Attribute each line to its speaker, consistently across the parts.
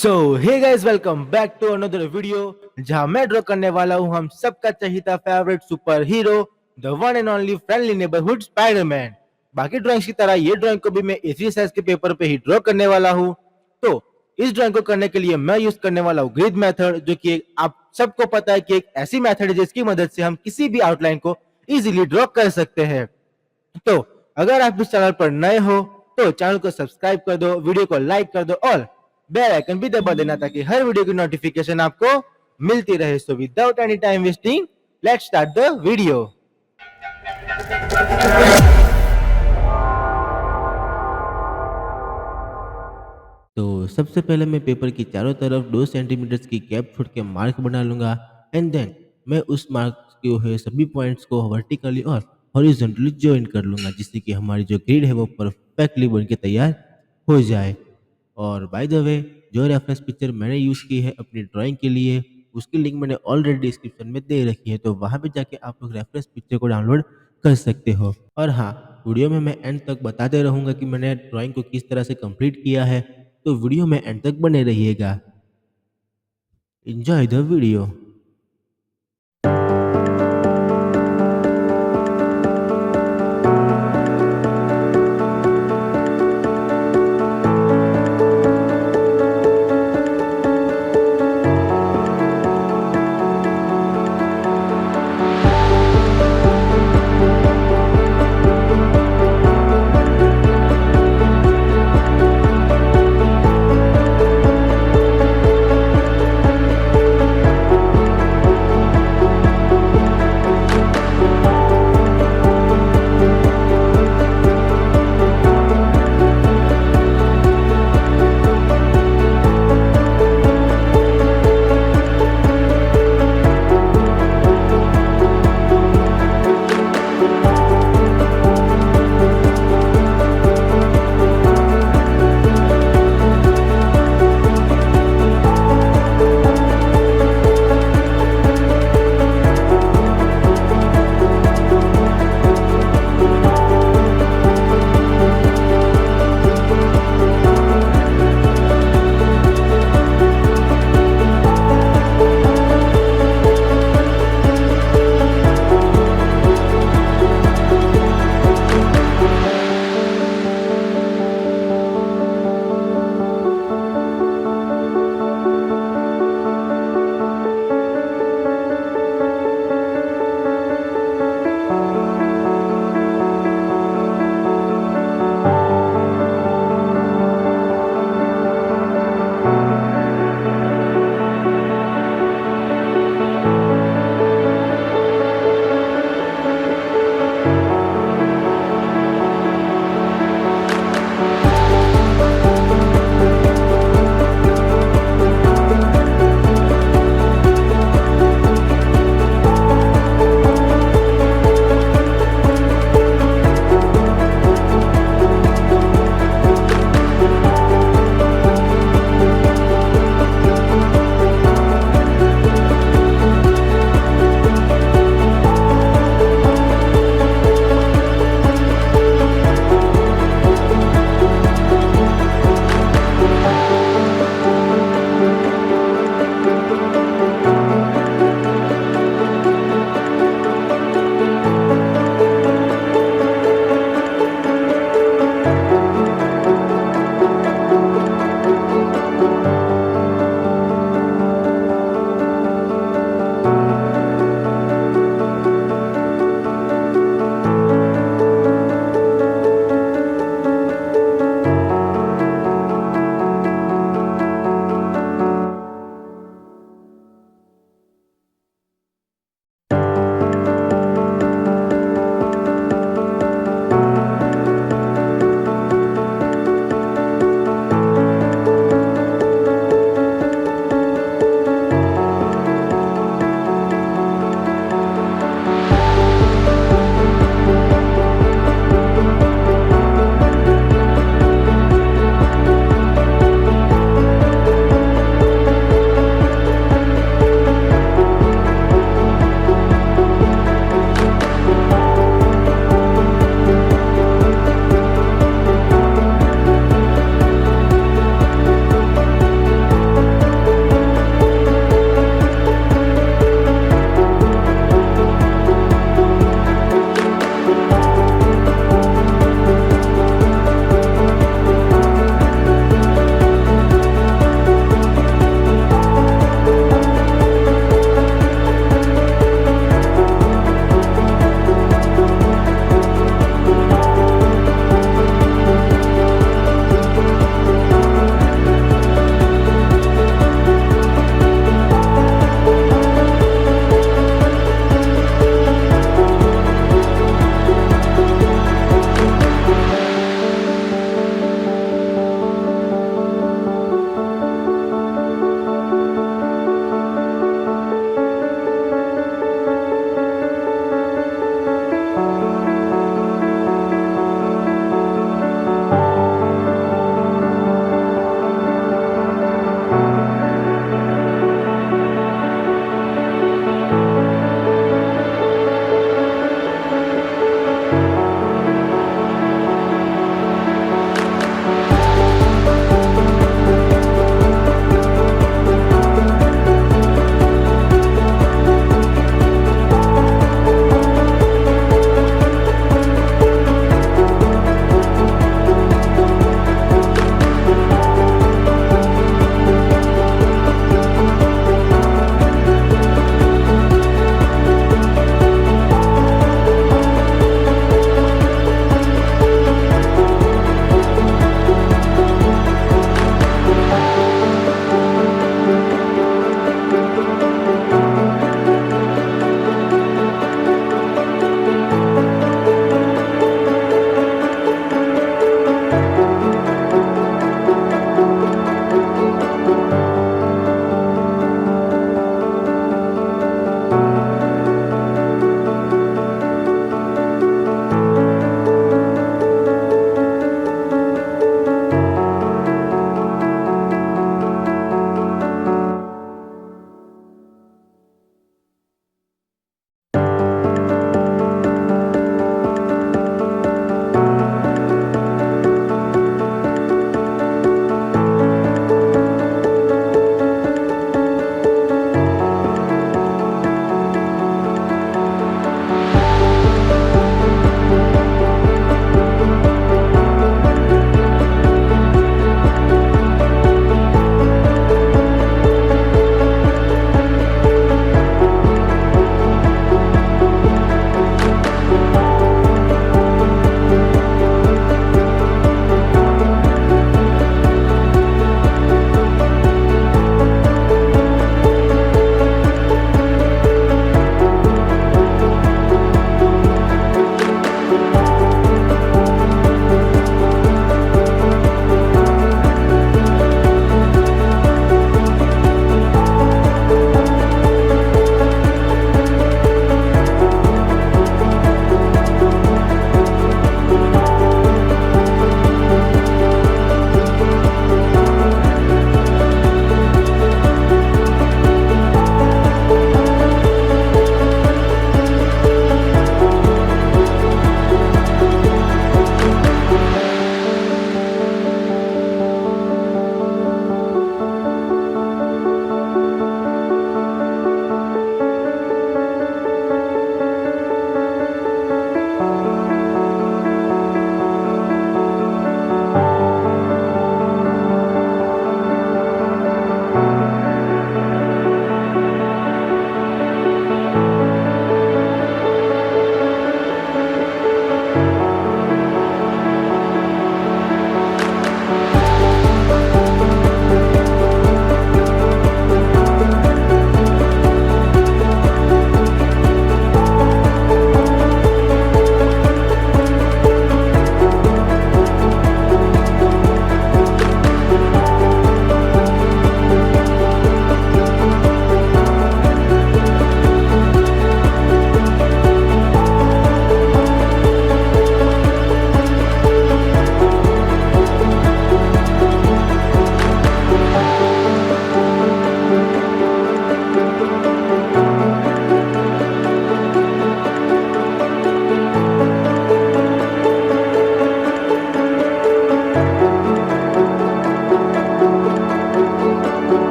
Speaker 1: So hey guys, welcome back to another video जहां मैं draw करने वाला हूं हम सबका चहीता favourite super hero, the one and only friendly neighbourhood Spiderman. बाकी ड्राइंग्स की तरह ये ड्राइंग को भी मैं A3 साइज के पेपर पे ही ड्रॉ करने वाला हूं। तो इस ड्राइंग को करने के लिए मैं यूज करने वाला हूं ग्रिड मेथड, जो कि आप सबको पता है कि एक ऐसी मेथड है जिसकी मदद से हम किसी भी आउटलाइन को इजीली ड्रॉ कर सकते हैं। तो अगर आप इस चैनल पर नए हो तो चैनल को सब्सक्राइब कर दो, वीडियो को लाइक कर दो और बेल आइकन भी दबा देना ताकि हर वीडियो की नोटिफिकेशन आपको मिलती रहे। So without any time wasting, let's start the video. तो सबसे पहले मैं पेपर की चारों तरफ 2 सेंटीमीटर की गैप छोड़ के मार्क बना लूंगा एंड देन मैं उस मार्क के हुए सभी पॉइंट्स को वर्टिकली और हॉरिजॉन्टली ज्वाइन कर लूंगा, जिससे कि हमारी जो ग्रिड है वो परफेक्टली बन के तैयार हो जाए। और बाय द वे, जो रेफरेंस पिक्चर मैंने यूज़ की है अपनी ड्राइंग के लिए, उसकी लिंक मैंने ऑलरेडी डिस्क्रिप्शन में दे रखी है, तो वहाँ पे जाके आप लोग रेफरेंस पिक्चर को डाउनलोड कर सकते हो। और हाँ, वीडियो में मैं एंड तक बताते रहूँगा कि मैंने ड्राइंग को किस तरह से कंप्लीट किया है, तो वीडियो में एंड तक बने रहिएगा। Enjoy the video.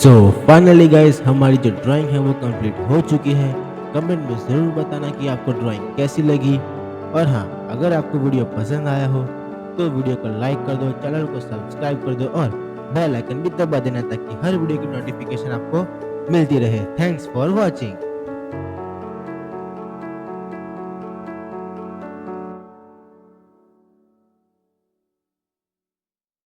Speaker 1: So finally guys हमारी जो ड्राइंग है वो कंप्लीट हो चुकी है। कमेंट में ज़रूर बताना कि आपको ड्राइंग कैसी लगी। और हाँ, अगर आपको वीडियो पसंद आया हो तो वीडियो को लाइक कर दो, चैनल को सब्सक्राइब कर दो और बेल आइकन भी दबा देना ताकि हर वीडियो की नोटिफिकेशन आपको मिलती रहे। Thanks for watching.